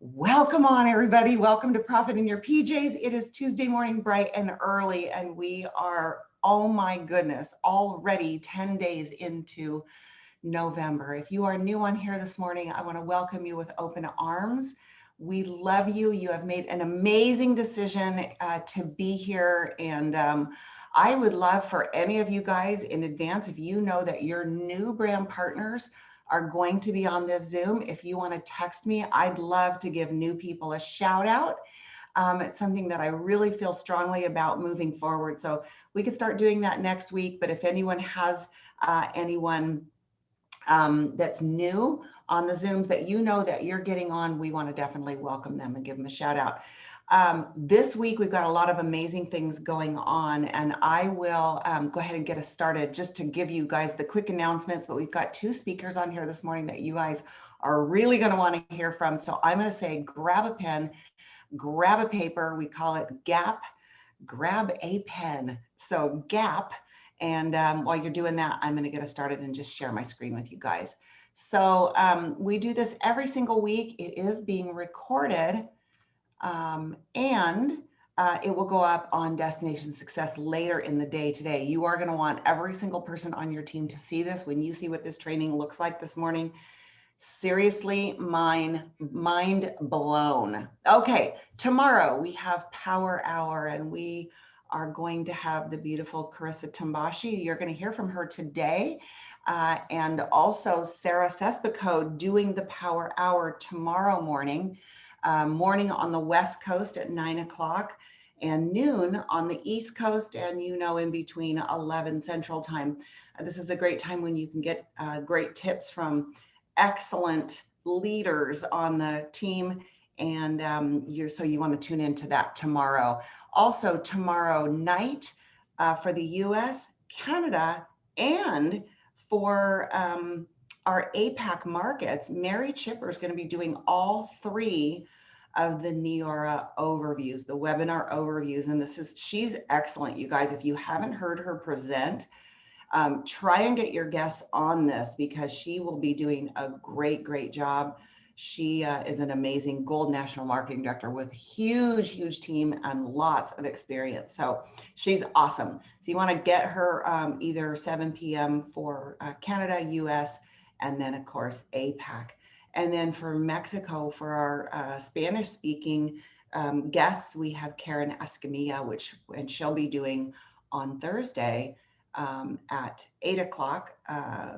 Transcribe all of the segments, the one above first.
Welcome on, everybody. Welcome to Profit in Your PJs. It is Tuesday morning, bright and early, and we are, oh my goodness, already 10 days into November. If you are new on here this morning, I want to welcome you with open arms. We love you. You have made an amazing decision to be here, and I would love for any of you guys in advance, if you know that your new brand partners are going to be on this Zoom, if you want to text me, I'd love to give new people a shout out. It's something that I really feel strongly about moving forward. So we could start doing that next week. But if anyone has anyone that's new on the Zooms that you know that you're getting on, we want to definitely welcome them and give them a shout out. This week, we've got a lot of amazing things going on, and I will go ahead and get us started just to give you guys the quick announcements. But we've got two speakers on here this morning that you guys are really going to want to hear from. So I'm going to say grab a pen, grab a paper. We call it GAP, grab a pen. So GAP. And while you're doing that, I'm going to get us started and just share my screen with you guys. So we do this every single week. It is being recorded. And it will go up on Destination Success later in the day today. You are going to want every single person on your team to see this. When you see what this training looks like this morning, seriously, mind blown. Okay, tomorrow we have Power Hour, and we are going to have the beautiful Carissa Tambaschi. You're going to hear from her today. And also Sarah Sespico doing the Power Hour tomorrow morning. Morning on the West Coast at 9 o'clock and noon on the East Coast, and in between 11 Central Time. This is a great time when you can get great tips from excellent leaders on the team, and so you want to tune into that tomorrow. Also tomorrow night for the US, Canada, and for our APAC markets, Mary Chipper is going to be doing all three of the Neora overviews, the webinar overviews. And she's excellent, you guys. If you haven't heard her present, try and get your guests on this, because she will be doing a great job. She is an amazing Gold National Marketing Director with huge team and lots of experience. So she's awesome. So you want to get her either 7 p.m. for Canada, US, and then of course APAC. And then for Mexico, for our Spanish speaking guests, we have Karen Escamilla, and she'll be doing on Thursday at 8 o'clock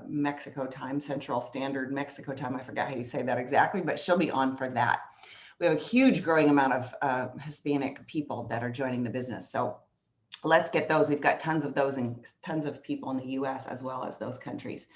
Mexico time, Central Standard Mexico time. I forgot how you say that exactly, but she'll be on for that. We have a huge growing amount of Hispanic people that are joining the business. So let's get those. We've got tons of those and tons of people in the US as well as those countries.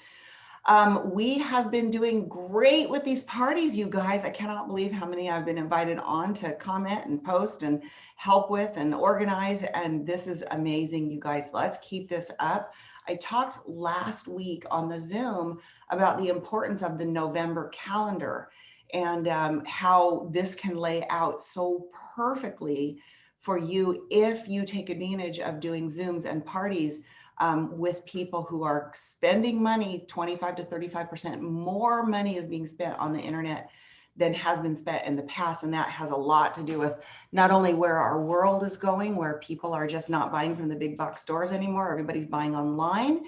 We have been doing great with these parties, you guys. I cannot believe how many I've been invited on to comment and post and help with and organize. And this is amazing, you guys. Let's keep this up. I talked last week on the Zoom about the importance of the November calendar and how this can lay out so perfectly for you if you take advantage of doing Zooms and parties with people who are spending money. 25 to 35% more money is being spent on the internet than has been spent in the past. And that has a lot to do with not only where our world is going, where people are just not buying from the big box stores anymore. Everybody's buying online.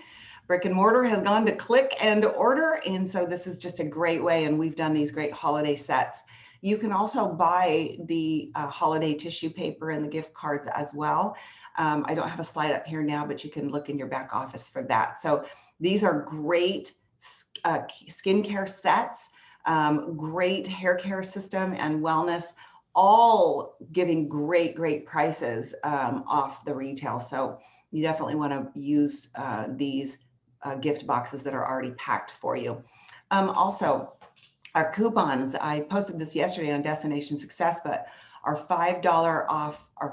Brick and mortar has gone to click and order. And so this is just a great way. And we've done these great holiday sets. You can also buy the holiday tissue paper and the gift cards as well. I don't have a slide up here now, but you can look in your back office for that. So these are great skincare sets, great hair care system and wellness, all giving great prices off the retail. So you definitely want to use these gift boxes that are already packed for you. Also, our coupons, I posted this yesterday on Destination Success, but our $5 off, our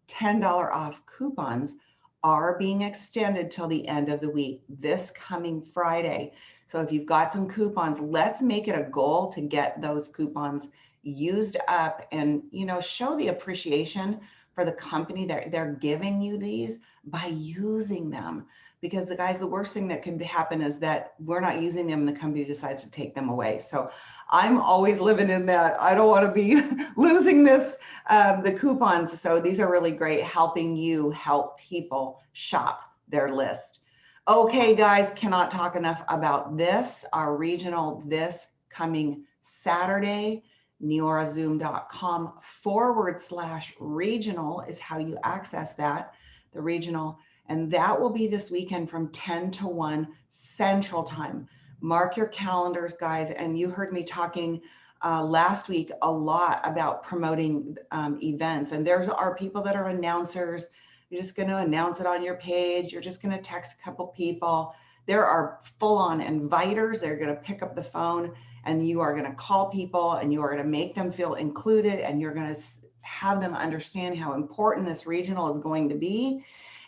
$10 off coupons are being extended till the end of the week, this coming Friday. So if you've got some coupons, let's make it a goal to get those coupons used up and, show the appreciation for the company that they're giving you these by using them. because the guys, the worst thing that can happen is that we're not using them and the company decides to take them away. So I'm always living in that. I don't want to be losing this, the coupons. So these are really great, helping you help people shop their list. Okay, guys, cannot talk enough about this, our regional this coming Saturday. neorazoom.com/regional is how you access that, the regional. And that will be this weekend from 10 to 1 Central Time. Mark your calendars, guys. And you heard me talking last week a lot about promoting events. And there's our people that are announcers. You're just going to announce it on your page. You're just going to text a couple people. There are full-on inviters. They're going to pick up the phone and you are going to call people and you are going to make them feel included and you're going to have them understand how important this regional is going to be.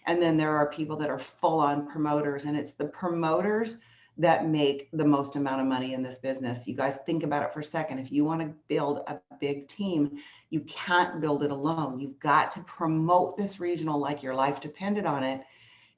And then there are people that are full-on promoters, and it's the promoters that make the most amount of money in this business. You guys think about it for a second. If you want to build a big team, you can't build it alone. You've got to promote this regional like your life depended on it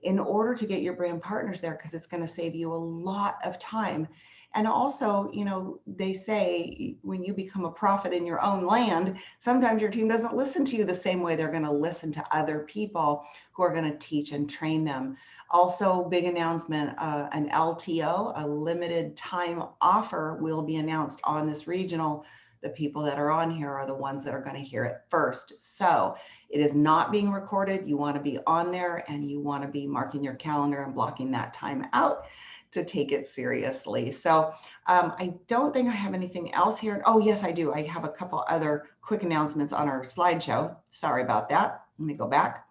in order to get your brand partners there, because it's going to save you a lot of time. And also, you know, they say when you become a prophet in your own land, sometimes your team doesn't listen to you the same way they're going to listen to other people who are going to teach and train them. Also, big announcement, an LTO, a limited time offer will be announced on this regional. The people that are on here are the ones that are going to hear it first. So it is not being recorded. You want to be on there and you want to be marking your calendar and blocking that time out to take it seriously. So I don't think I have anything else here. Oh, yes, I do. I have a couple other quick announcements on our slideshow. Sorry about that. Let me go back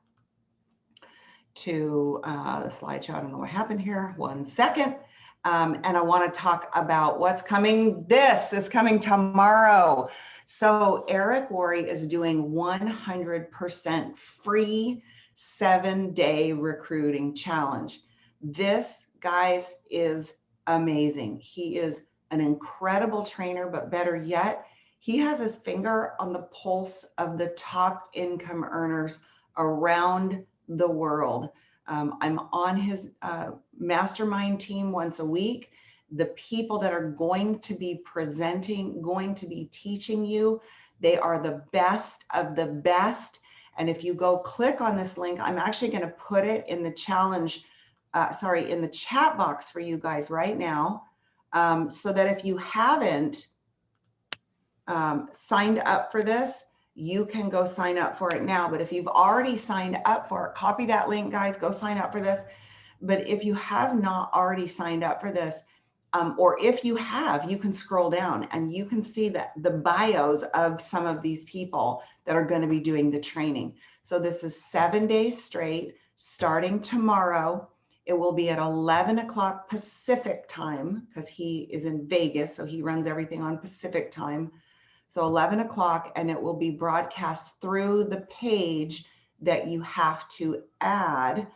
to the slideshow. I don't know what happened here. 1 second. And I want to talk about what's coming. This is coming tomorrow. So Eric Worre is doing 100% free 7-day recruiting challenge. This, guys, is amazing. He is an incredible trainer, but better yet, he has his finger on the pulse of the top income earners around the world. I'm on his mastermind team once a week. The people that are going to be presenting, going to be teaching you, they are the best of the best. And if you go click on this link, I'm actually going to put it in the challenge, in the chat box for you guys right now, so that if you haven't signed up for this, you can go sign up for it now. But if you've already signed up for it, copy that link, guys, go sign up for this. But if you have not already signed up for this, or if you have, you can scroll down and you can see that the bios of some of these people that are going to be doing the training. So this is 7 days straight, starting tomorrow. It will be at 11 o'clock Pacific time, because he is in Vegas, so he runs everything on Pacific time. So 11 o'clock, and it will be broadcast through the page that you have to add,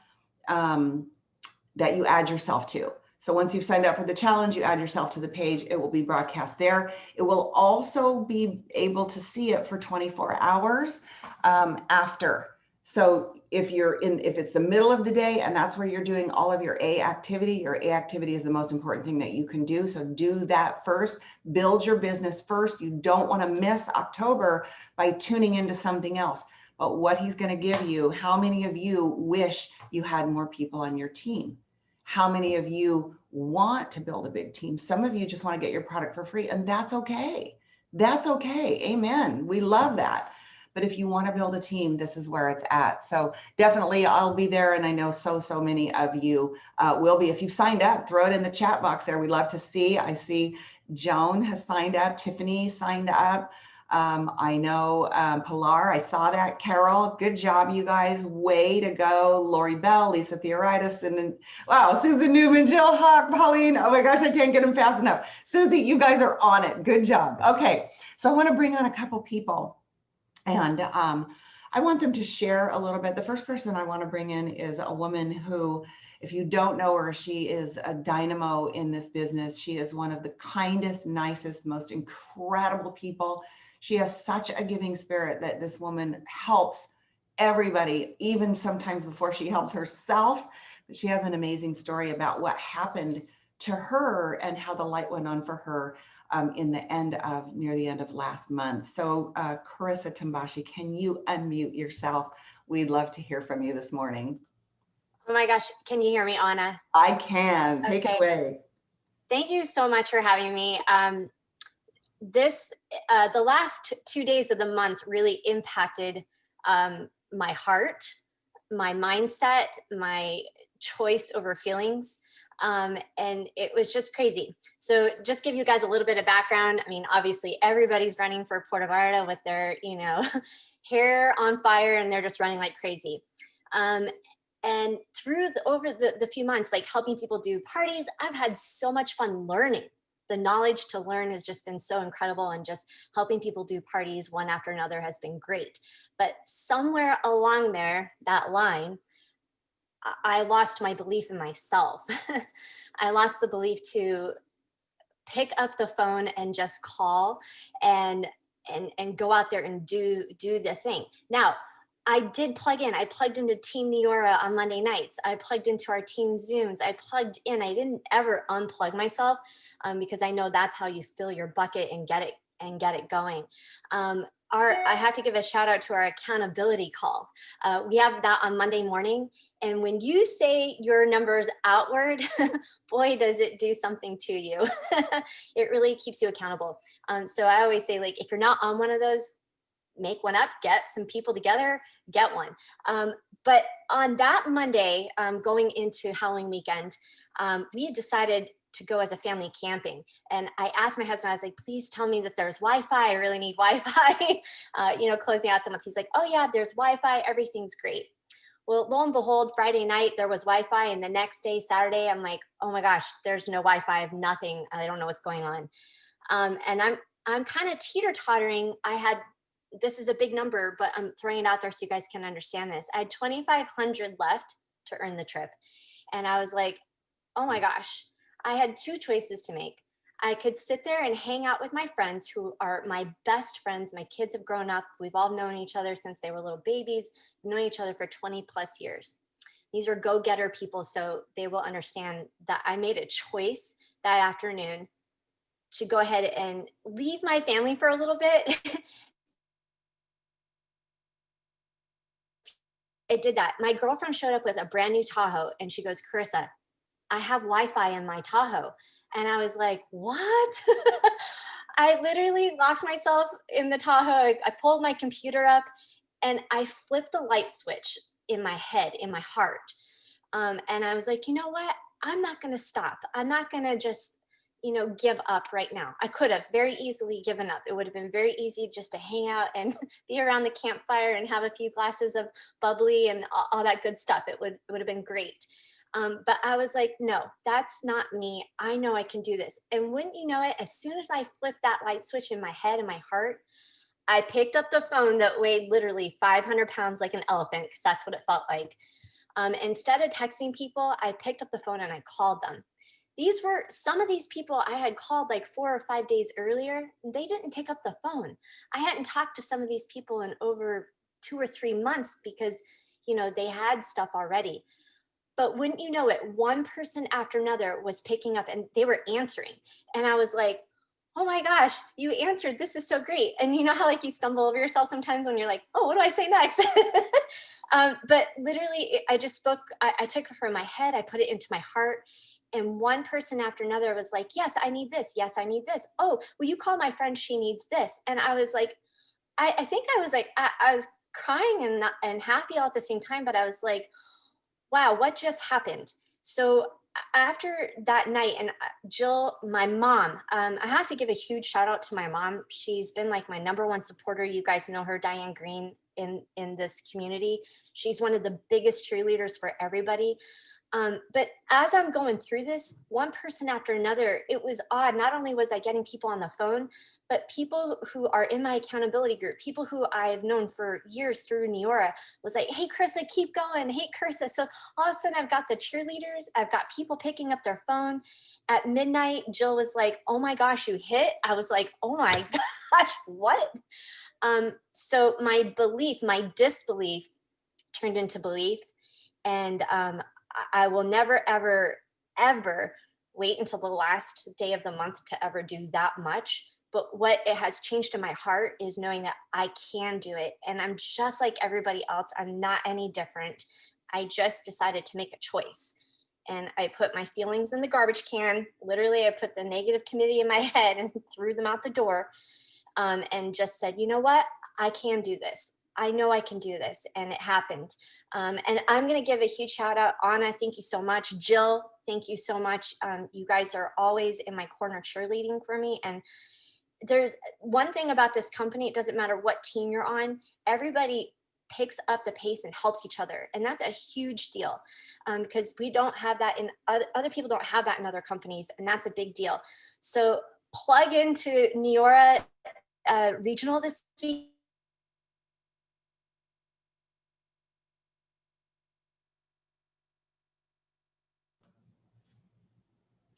that you add yourself to. So once you've signed up for the challenge, you add yourself to the page, it will be broadcast there. It will also be able to see it for 24 hours after. So if it's the middle of the day and that's where you're doing all of your A activity, your A activity is the most important thing that you can do. So do that first, build your business first. You don't want to miss October by tuning into something else. But what he's going to give you, how many of you wish you had more people on your team? How many of you want to build a big team? Some of you just want to get your product for free, and that's okay. That's okay. Amen. We love that. But if you want to build a team, this is where it's at. So definitely I'll be there. And I know so many of you will be. If you've signed up, throw it in the chat box there. We'd love to see. I see Joan has signed up. Tiffany signed up. I know Pilar, I saw that. Carol, good job, you guys. Way to go. Lori Bell, Lisa Theoharidas, and then, wow, Susan Newman, Jill Hawk, Pauline. Oh my gosh, I can't get them fast enough. Susie, you guys are on it. Good job. Okay, so I want to bring on a couple people. And I want them to share a little bit. The first person I want to bring in is a woman who, if you don't know her, she is a dynamo in this business. She is one of the kindest, nicest, most incredible people. She has such a giving spirit that this woman helps everybody, even sometimes before she helps herself. She has an amazing story about what happened to her and how the light went on for her near the end of last month. So Carissa Tambaschi, can you unmute yourself? We'd love to hear from you this morning. Oh my gosh, can you hear me, Anna? I can. Take it away. Thank you so much for having me. The last 2 days of the month really impacted my heart, my mindset, my choice over feelings. And it was just crazy. So just give you guys a little bit of background. I mean, obviously everybody's running for Puerto Vallarta with their, hair on fire, and they're just running like crazy. And over the few months, like helping people do parties, I've had so much fun learning. The knowledge to learn has just been so incredible, and just helping people do parties one after another has been great. But somewhere along that line, I lost my belief in myself. I lost the belief to pick up the phone and just call and go out there and do the thing. Now, I did plug in. I plugged into Team Neora on Monday nights. I plugged into our team Zooms. I plugged in. I didn't ever unplug myself because I know that's how you fill your bucket and get it going. I have to give a shout out to our accountability call. We have that on Monday morning. And when you say your numbers outward, boy, does it do something to you. It really keeps you accountable. So I always say, like, if you're not on one of those, make one up, get some people together, get one. But on that Monday, going into Halloween weekend, we had decided to go as a family camping. And I asked my husband, I was like, please tell me that there's Wi-Fi. I really need Wi-Fi, closing out the month. He's like, oh yeah, there's Wi-Fi. Everything's great. Well, lo and behold, Friday night, there was Wi-Fi. And the next day, Saturday, I'm like, oh my gosh, there's no Wi-Fi. I have nothing. I don't know what's going on. And I'm kind of teeter-tottering. This is a big number, but I'm throwing it out there so you guys can understand this. I had 2,500 left to earn the trip. And I was like, oh my gosh, I had two choices to make. I could sit there and hang out with my friends who are my best friends. My kids have grown up. We've all known each other since they were little babies, known each other for 20 plus years. These are go-getter people, so they will understand that I made a choice that afternoon to go ahead and leave my family for a little bit. It did that. My girlfriend showed up with a brand new Tahoe, and she goes, Carissa, I have Wi-Fi in my Tahoe. And I was like, what? I literally locked myself in the Tahoe. I pulled my computer up and I flipped the light switch in my head, in my heart. And I was like, you know what? I'm not going to stop. I'm not going to just, give up right now. I could have very easily given up. It would have been very easy just to hang out and be around the campfire and have a few glasses of bubbly and all that good stuff. It would have been great. But I was like, no, that's not me. I know I can do this. And wouldn't you know it, as soon as I flipped that light switch in my head and my heart, I picked up the phone that weighed literally 500 pounds like an elephant, because that's what it felt like. Instead of texting people, I picked up the phone and I called them. Some of these people I had called like 4 or 5 days earlier. They didn't pick up the phone. I hadn't talked to some of these people in over 2 or 3 months because, they had stuff already. But wouldn't you know it, one person after another was picking up and they were answering. And I was like, oh my gosh, you answered. This is so great. And you know how like you stumble over yourself sometimes when you're like, oh, what do I say next? But literally I just spoke, I took it from my head, I put it into my heart. And one person after another was like, yes, I need this. Yes, I need this. Oh, will you call my friend? She needs this. And I was like, I think I was like, I was crying and happy all at the same time. But I was like, wow, what just happened? So after that night, and Jill, my mom, I have to give a huge shout out to my mom. She's been like my number one supporter. You guys know her, Diane Green, in this community. She's one of the biggest cheerleaders for everybody. But as I'm going through this, one person after another, it was odd. Not only was I getting people on the phone, but people who are in my accountability group, people who I've known for years through Neora, was like, hey, Carissa, keep going. Hey, Carissa. So all of a sudden I've got the cheerleaders. I've got people picking up their phone. At midnight, Jill was like, oh my gosh, you hit? I was like, oh my gosh, what? So my disbelief turned into belief. And I will never, ever, ever wait until the last day of the month to ever do that much. But what it has changed in my heart is knowing that I can do it. And I'm just like everybody else. I'm not any different. I just decided to make a choice. And I put my feelings in the garbage can. Literally, I put the negative committee in my head and threw them out the door, and just said, you know what? I can do this. I know I can do this. And it happened. And I'm going to give a huge shout out. Anna, thank you so much. Jill, thank you so much. You guys are always in my corner cheerleading for me. And there's one thing about this company, it doesn't matter what team you're on, everybody picks up the pace and helps each other. And that's a huge deal, because we don't have that in other people don't have that in other companies. And that's a big deal. So plug into Neora Regional this week.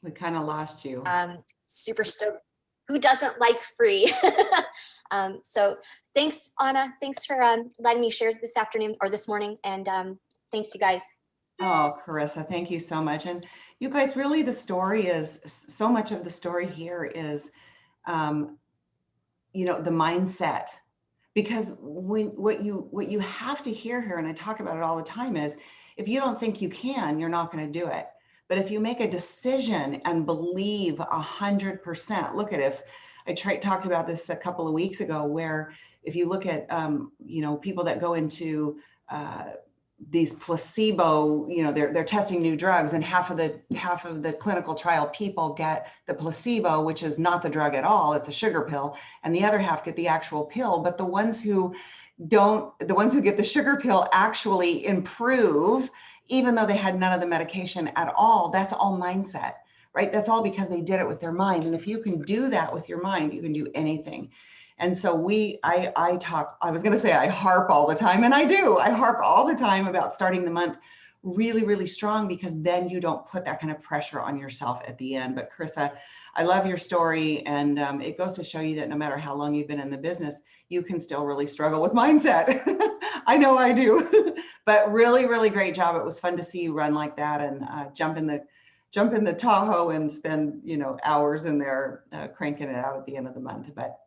We kind of lost you. Super stoked. Who doesn't like free? So thanks, Anna. Thanks for letting me share this afternoon or this morning. And thanks, you guys. Oh, Carissa, thank you so much. And you guys, really the story is, so much of the story here is, you know, the mindset. Because what you have to hear here, and I talk about it all the time, is if you don't think you can, you're not going to do it. But if you make a decision and believe 100%, look at if I talked about this a couple of weeks ago, where if you look at, you know, people that go into these placebo, you know, they're testing new drugs, and half of the clinical trial people get the placebo, which is not the drug at all. It's a sugar pill, and the other half get the actual pill. But the ones who get the sugar pill actually improve, even though they had none of the medication at all. That's all mindset, right? That's all because they did it with their mind. And if you can do that with your mind, you can do anything. And so I was going to say I harp all the time, and I do. I harp all the time about starting the month really, really strong, because then you don't put that kind of pressure on yourself at the end. But Carissa, I love your story. And it goes to show you that no matter how long you've been in the business, you can still really struggle with mindset. I know I do, but really, really great job. It was fun to see you run like that and jump in the Tahoe and spend, you know, hours in there cranking it out at the end of the month. But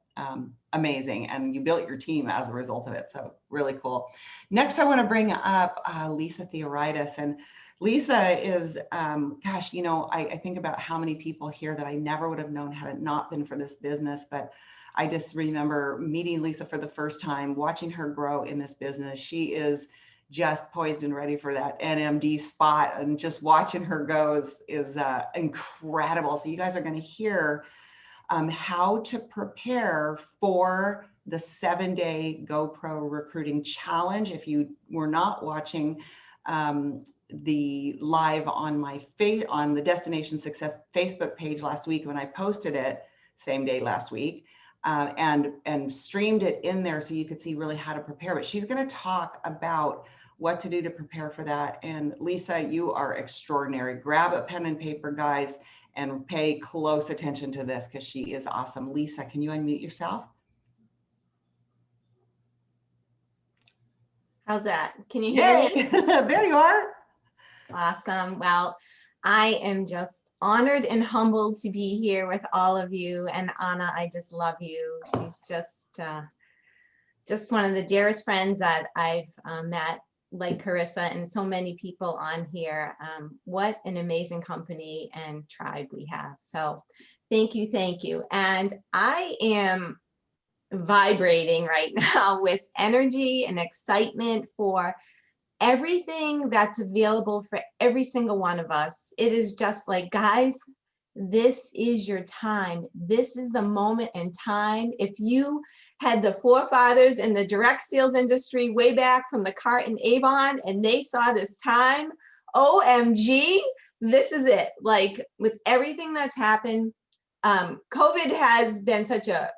amazing. And you built your team as a result of it. So really cool. Next, I want to bring up Lisa Theoharidas. And Lisa is, gosh, you know, I think about how many people here that I never would have known had it not been for this business. But I just remember meeting Lisa for the first time, watching her grow in this business. She is just poised and ready for that NMD spot, and just watching her go is incredible. So you guys are going to hear how to prepare for the 7-day GoPro recruiting challenge. If you were not watching the live on on the Destination Success Facebook page last week, when I posted it same day last week, and streamed it in there so you could see really how to prepare. But she's going to talk about what to do to prepare for that. And Lisa, you are extraordinary. Grab a pen and paper, guys, and pay close attention to this, because she is awesome. Lisa, can you unmute yourself? How's that? Can you hear me? There you are. Awesome. Well, I am just honored and humbled to be here with all of you. And Anna, I just love you. She's just one of the dearest friends that I've met, like Carissa and so many people on here. What an amazing company and tribe we have. So thank you, thank you. And I am vibrating right now with energy and excitement for everything that's available for every single one of us. It is just like, guys, this is your time. This is the moment in time. If you had the forefathers in the direct sales industry way back from the Cart and Avon, and they saw this time, OMG, this is it. Like, with everything that's happened, COVID has been such a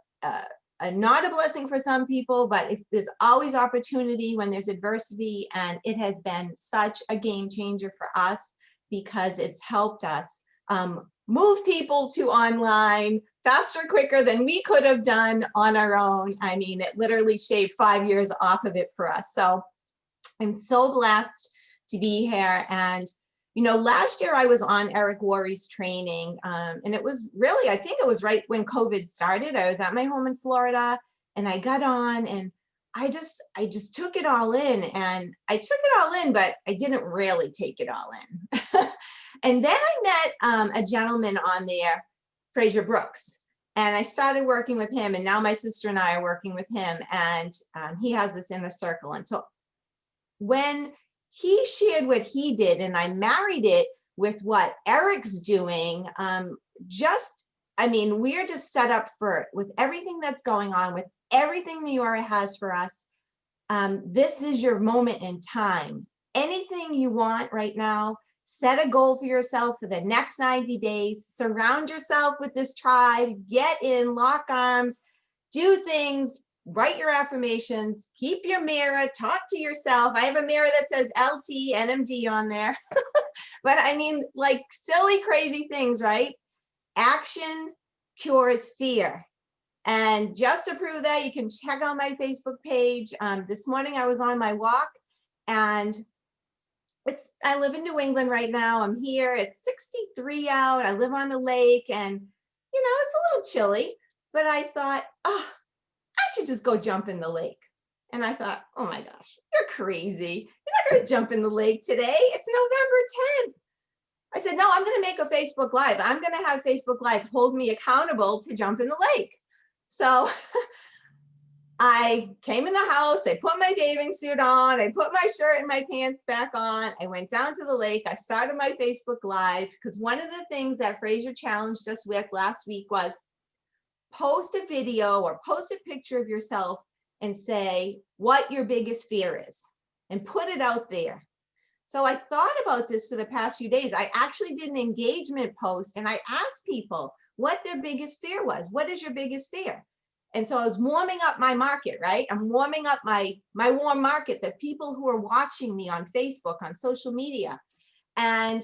not a blessing for some people, but if there's always opportunity when there's adversity, and it has been such a game changer for us because it's helped us move people to online faster, quicker than we could have done on our own. I mean, it literally shaved 5 years off of it for us. So I'm so blessed to be here. And You know, last year I was on Eric Worre's training, and it was really, I think it was right when COVID started. I was at my home in Florida, and I got on, and I just took it all in, and I took it all in, but I didn't really take it all in. And then I met a gentleman on there, Fraser Brooks, and I started working with him, and now my sister and I are working with him, and he has this inner circle. And so when he shared what he did, and I married it with what Eric's doing, I mean, we're just set up for it with everything that's going on, with everything Neora has for us. This is your moment in time. Anything you want right now, set a goal for yourself for the next 90 days, surround yourself with this tribe, get in, lock arms, do things, write your affirmations, keep your mirror, talk to yourself. I have a mirror that says LT NMD on there. But I mean, like silly, crazy things, right? Action cures fear. And just to prove that, you can check out my Facebook page. This morning I was on my walk, and I live in New England right now. I'm here. It's 63 out. I live on a lake, and you know, it's a little chilly, but I thought, oh, I should just go jump in the lake. And I thought, oh my gosh, you're crazy. You're not going to jump in the lake today. It's November 10th. I said, no, I'm going to make a Facebook Live. I'm going to have Facebook Live hold me accountable to jump in the lake. So I came in the house, I put my bathing suit on, I put my shirt and my pants back on, I went down to the lake, I started my Facebook Live, because one of the things that Fraser challenged us with last week was post a video or post a picture of yourself and say what your biggest fear is and put it out there. So I thought about this for the past few days. I actually did an engagement post, and I asked people what their biggest fear was. What is your biggest fear? And so I was warming up my market, right? I'm warming up my warm market, the people who are watching me on Facebook, on social media. And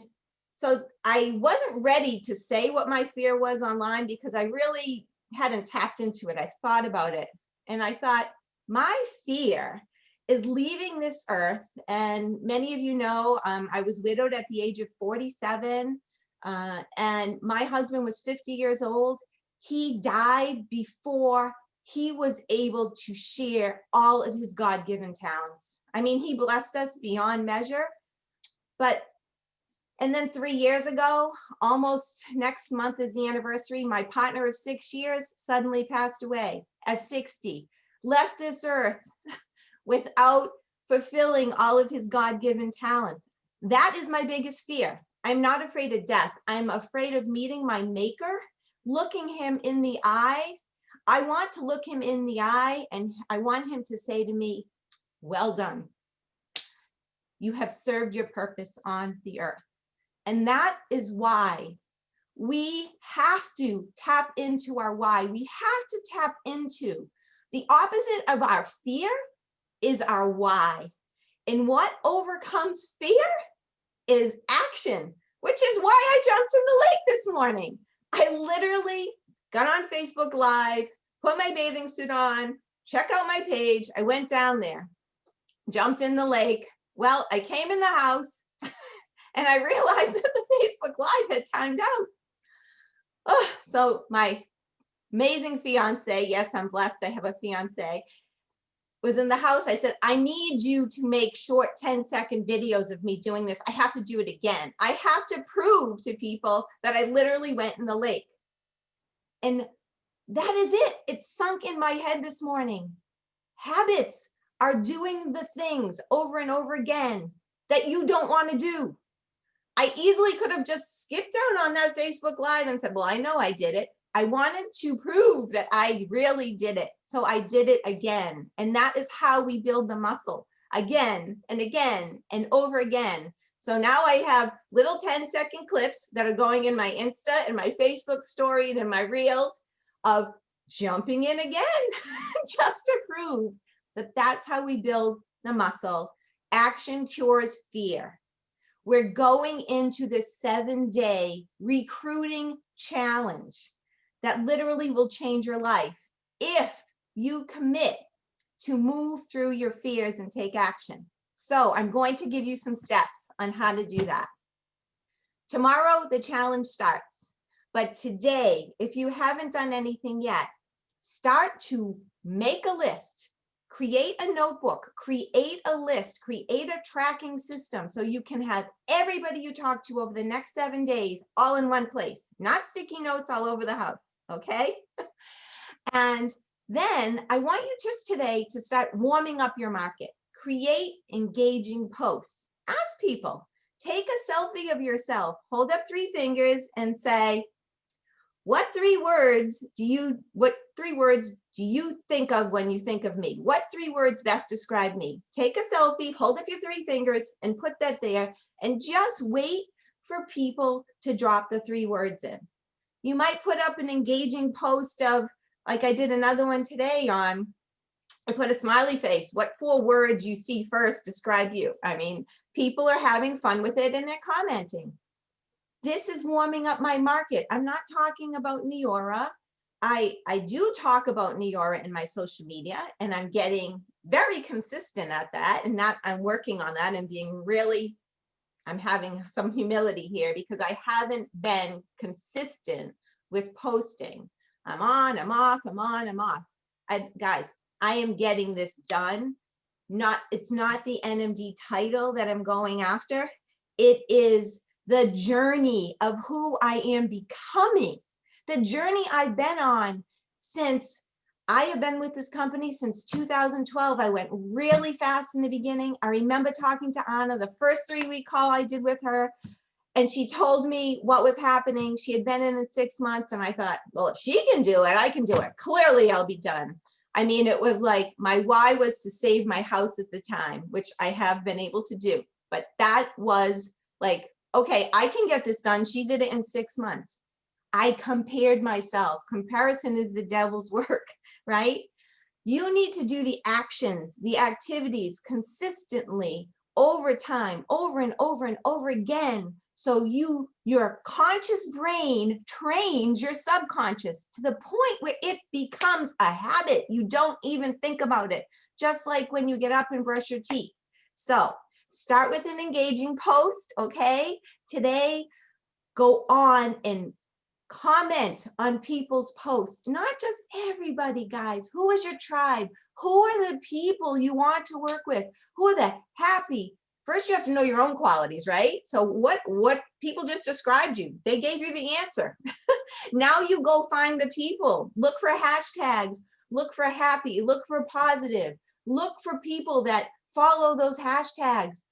so I wasn't ready to say what my fear was online because I really hadn't tapped into it. I thought about it, and I thought, my fear is leaving this earth. And many of you know, I was widowed at the age of 47, and my husband was 50 years old. He died before he was able to share all of his God-given talents. I mean, he blessed us beyond measure. And then 3 years ago, almost next month is the anniversary, my partner of 6 years suddenly passed away at 60, left this earth without fulfilling all of his God-given talents. That is my biggest fear. I'm not afraid of death. I'm afraid of meeting my maker, looking him in the eye. I want to look him in the eye, and I want him to say to me, well done. You have served your purpose on the earth. And that is why we have to tap into our why. We have to tap into the opposite of our fear is our why. And what overcomes fear is action, which is why I jumped in the lake this morning. I literally got on Facebook Live, put my bathing suit on, check out my page. I went down there, jumped in the lake. Well, I came in the house and I realized that the Facebook Live had timed out. Oh, so my amazing fiance, yes, I'm blessed, I have a fiance, was in the house. I said, I need you to make short 10-second videos of me doing this. I have to do it again. I have to prove to people that I literally went in the lake. And that is it. It sunk in my head this morning. Habits are doing the things over and over again that you don't want to do. I easily could have just skipped out on that Facebook Live and said, well, I know I did it. I wanted to prove that I really did it. So I did it again. And that is how we build the muscle again and again and over again. So now I have little 10-second clips that are going in my Insta and my Facebook story and in my reels of jumping in again, just to prove that that's how we build the muscle. Action cures fear. We're going into this 7-day recruiting challenge that literally will change your life if you commit to move through your fears and take action. So I'm going to give you some steps on how to do that. Tomorrow, the challenge starts. But today, if you haven't done anything yet, start to make a list, create a notebook, create a list, create a tracking system so you can have everybody you talk to over the next 7 days all in one place, not sticky notes all over the house, okay? And then I want you just today to start warming up your market. Create engaging posts. Ask people, take a selfie of yourself, hold up 3 fingers and say, what 3 words do you think of when you think of me? What 3 words best describe me? Take a selfie, hold up your 3 fingers and put that there and just wait for people to drop the 3 words in. You might put up an engaging post of, like I did another one today on, I put a smiley face. What 4 words you see first describe you? I mean, people are having fun with it and they're commenting. This is warming up my market. I'm not talking about Neora. I do talk about Neora in my social media and I'm getting very consistent at that, and I'm working on that and being really, I'm having some humility here because I haven't been consistent with posting. I'm on, I'm off, I'm on, I'm off. Guys, I am getting this done. It's not the NMD title that I'm going after. It is the journey of who I am becoming, the journey I've been on since I have been with this company since 2012. I went really fast in the beginning. I remember talking to Anna, the first 3-week call I did with her, and she told me what was happening. She had been in 6 months, and I thought, well, if she can do it, I can do it. Clearly, I'll be done. I mean, it was like my why was to save my house at the time, which I have been able to do. But that was like, okay, I can get this done. She did it in 6 months. I compared myself. Comparison is the devil's work, right? You need to do the actions, the activities consistently over time, over and over and over again. So your conscious brain trains your subconscious to the point where it becomes a habit. You don't even think about it, just like when you get up and brush your teeth. So start with an engaging post, okay? Today, go on and comment on people's posts, not just everybody, guys. Who is your tribe? Who are the people you want to work with? Who are the happy? First, you have to know your own qualities, right? So what people just described you, they gave you the answer. Now you go find the people, look for hashtags, look for happy, look for positive, look for people that follow those hashtags,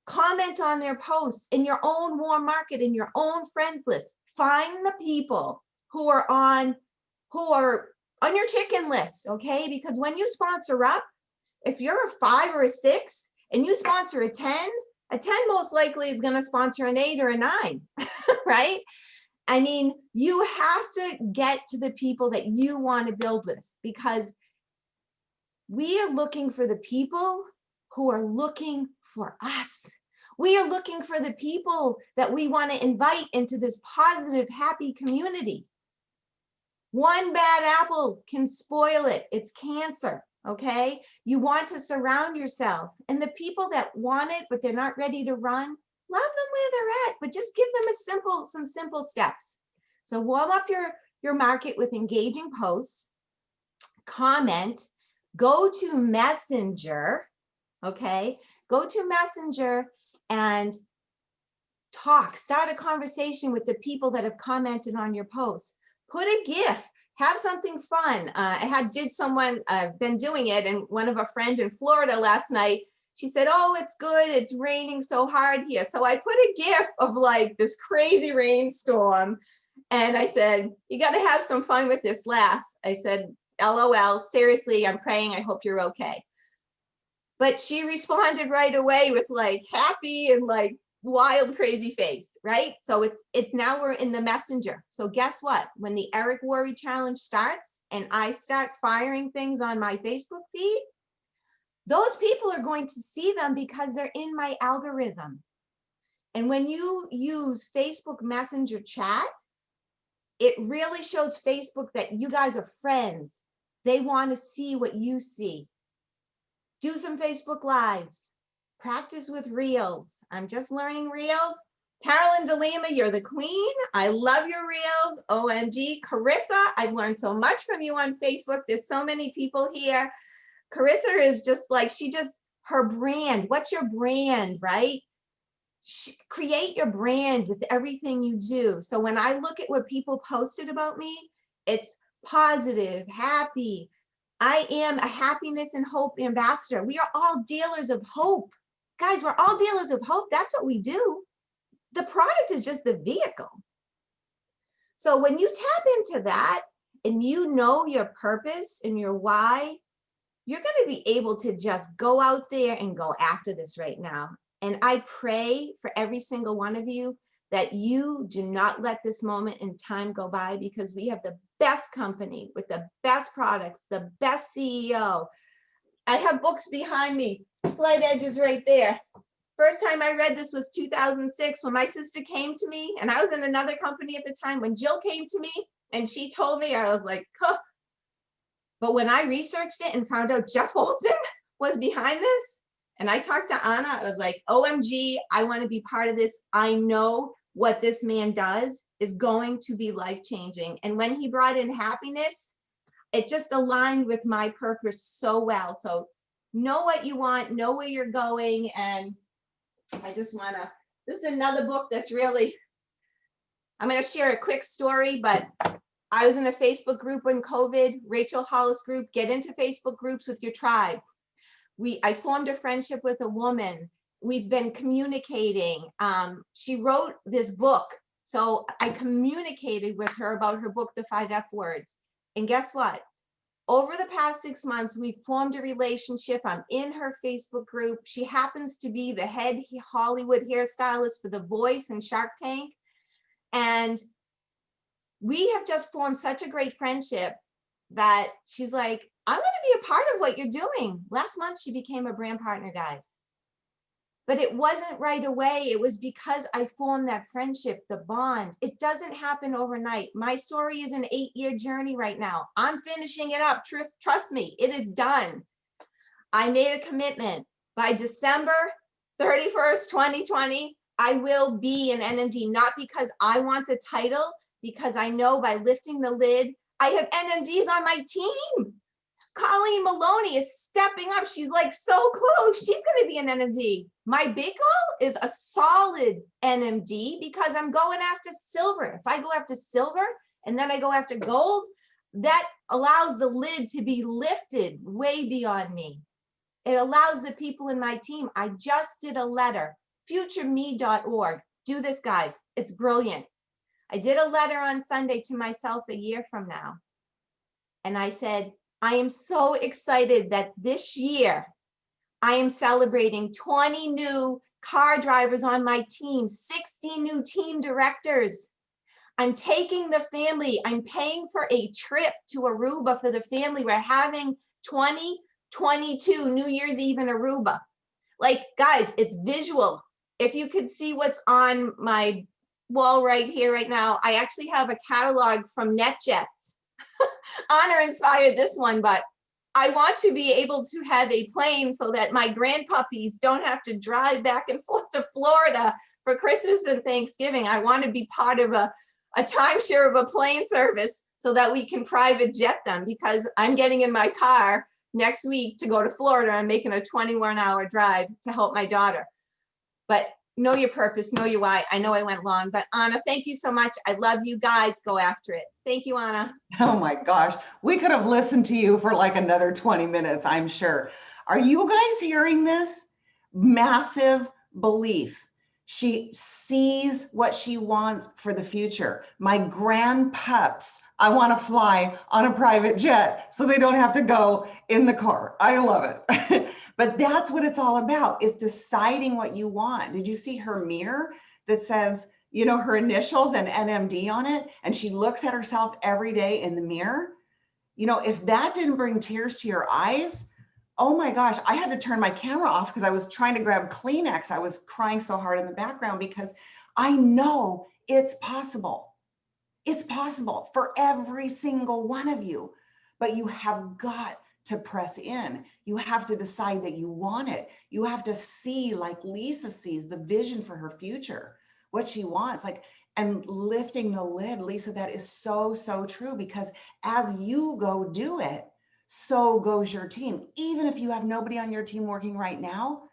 comment on their posts in your own warm market, in your own friends list. Find the people who are on your chicken list, okay? Because when you sponsor up, if you're a 5 or a 6 and you sponsor a 10 most likely is going to sponsor an 8 or a 9, right? I mean, you have to get to the people that you want to build with, because we are looking for the people who are looking for us. We are looking for the people that we want to invite into this positive, happy community. One bad apple can spoil it. It's cancer, okay? You want to surround yourself, and the people that want it, but they're not ready to run, love them where they're at, but just give them some simple steps. So warm up your market with engaging posts, comment, go to Messenger, okay? Go to Messenger and talk, start a conversation with the people that have commented on your post. Put a GIF, have something fun. I've been doing it, and one of a friend in Florida last night, she said, oh, it's good, it's raining so hard here. So I put a GIF of like this crazy rainstorm, and I said, you got to have some fun with this laugh. I said, LOL, seriously, I'm praying, I hope you're okay. But she responded right away with like happy and like wild, crazy face, right? So it's now we're in the Messenger. So guess what? When the Eric Worre Challenge starts and I start firing things on my Facebook feed, those people are going to see them because they're in my algorithm. And when you use Facebook Messenger chat, it really shows Facebook that you guys are friends. They want to see what you see. Do some Facebook Lives. Practice with Reels. I'm just learning Reels. Carolyn DeLima, you're the queen. I love your reels. OMG. Carissa, I've learned so much from you on Facebook. There's so many people here. Carissa is just like, her brand. What's your brand, right? Create your brand with everything you do. So when I look at what people posted about me, it's positive, happy. I am a happiness and hope ambassador. We are all dealers of hope. Guys, we're all dealers of hope. That's what we do. The product is just the vehicle. So when you tap into that and you know your purpose and your why, you're going to be able to just go out there and go after this right now. And I pray for every single one of you that you do not let this moment in time go by, because we have the best company with the best products, the best CEO. I have books behind me, Slight Edges right there. First time I read this was 2006 when my sister came to me, and I was in another company at the time. When Jill came to me and she told me, I was like, huh. But when I researched it and found out Jeff Olson was behind this, and I talked to Anna, I was like, OMG, I want to be part of this. I know what this man does is going to be life-changing. And when he brought in happiness, it just aligned with my purpose so well. So know what you want, know where you're going. And I just want to, this is another book that's really, I'm going to share a quick story, but I was in a Facebook group when COVID, Rachel Hollis group, get into Facebook groups with your tribe. I formed a friendship with a woman. We've been communicating. She wrote this book. So I communicated with her about her book, The 5 F Words. And guess what? Over the past 6 months, we formed a relationship. I'm in her Facebook group. She happens to be the head Hollywood hairstylist for The Voice and Shark Tank. And we have just formed such a great friendship that she's like, I want to be a part of what you're doing. Last month, she became a brand partner, guys. But it wasn't right away. It was because I formed that friendship, the bond. It doesn't happen overnight. My story is an 8-year journey right now. I'm finishing it up. Trust me, it is done. I made a commitment. By December 31st, 2020, I will be an NMD, not because I want the title, because I know by lifting the lid, I have NMDs on my team. Colleen Maloney is stepping up. She's like so close. She's going to be an NMD. My big goal is a solid NMD because I'm going after silver. If I go after silver and then I go after gold, that allows the lid to be lifted way beyond me. It allows the people in my team. I just did a letter, futureme.org. Do this, guys. It's brilliant. I did a letter on Sunday to myself a year from now. And I said, I am so excited that this year I am celebrating 20 new car drivers on my team, 60 new team directors. I'm taking the family. I'm paying for a trip to Aruba for the family. We're having 2022 New Year's Eve in Aruba. Like, guys, it's visual. If you could see what's on my wall right here, right now, I actually have a catalog from NetJets. Honor inspired this one, but I want to be able to have a plane so that my grandpuppies don't have to drive back and forth to Florida for Christmas and Thanksgiving. I want to be part of a timeshare of a plane service so that we can private jet them, because I'm getting in my car next week to go to Florida. I'm making a 21-hour drive to help my daughter. But know your purpose, know your why. I know I went long, but Anna, thank you so much. I love you guys. Go after it. Thank you, Anna. Oh my gosh, we could have listened to you for like another 20 minutes, I'm sure. Are you guys hearing this? Massive belief. She sees what she wants for the future. My grandpups, I want to fly on a private jet so they don't have to go in the car. I love it. But that's what it's all about, is deciding what you want. Did you see her mirror that says, you know, her initials and NMD on it? And she looks at herself every day in the mirror. You know, if that didn't bring tears to your eyes, oh my gosh, I had to turn my camera off because I was trying to grab Kleenex. I was crying so hard in the background because I know it's possible. It's possible for every single one of you, but you have got to press in. You have to decide that you want it. You have to see, like Lisa sees, the vision for her future. what she wants, like, and lifting the lid. Lisa, that is so, so true, because as you go do it, so goes your team. Even if you have nobody on your team working right now,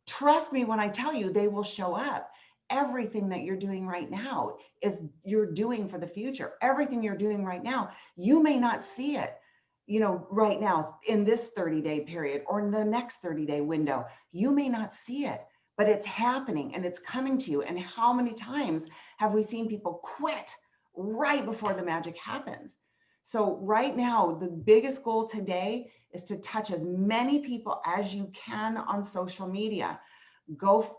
trust me when I tell you, they will show up. Everything that you're doing right now is you're doing for the future. Everything you're doing right now, you may not see it, right now in this 30-day period or in the next 30-day window. You may not see it, but it's happening and it's coming to you. And how many times have we seen people quit right before the magic happens? So right now, the biggest goal today is to touch as many people as you can on social media. Go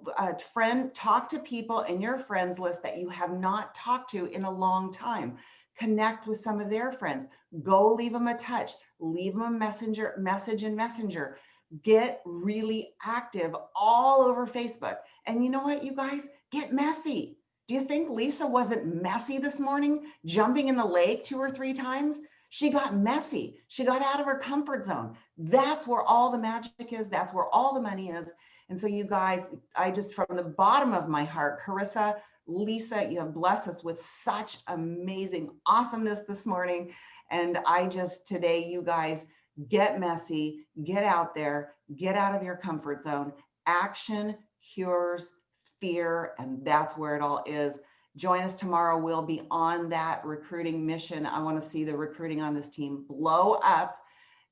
talk to people in your friends list that you have not talked to in a long time. Connect with some of their friends. Go leave them a touch, leave them a message in Messenger. Get really active all over Facebook. And you know what, you guys, get messy. Do you think Lisa wasn't messy this morning, jumping in the lake 2 or 3 times? She got messy. She got out of her comfort zone. That's where all the magic is. That's where all the money is. And so you guys, I just, from the bottom of my heart, Carissa, Lisa, you have blessed us with such amazing awesomeness this morning. And I just, today, you guys, get messy, get out there, get out of your comfort zone. Action cures fear, and that's where it all is. Join us tomorrow. We'll be on that recruiting mission. I want to see the recruiting on this team blow up.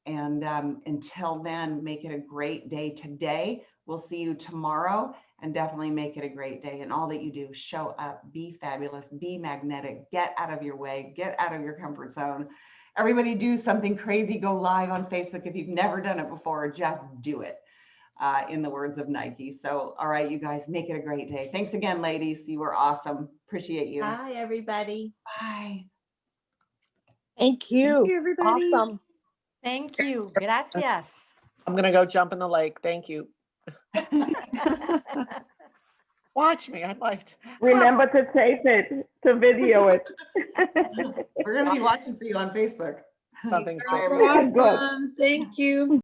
And until then, make it a great day today. We'll see you tomorrow, and definitely make it a great day. And all that you do, show up, be fabulous, be magnetic, get out of your way, get out of your comfort zone. Everybody do something crazy, go live on Facebook. If you've never done it before, just do it, in the words of Nike. So, all right, you guys, make it a great day. Thanks again, ladies. You were awesome. Appreciate you. Bye, everybody. Bye. Thank you. Thank you, everybody. Awesome. Thank you. Gracias. I'm going to go jump in the lake. Thank you. Watch me. I might. Remember to tape it, to video it. We're going to be watching for you on Facebook. Something Bye, so everybody. Good. Awesome. Thank you.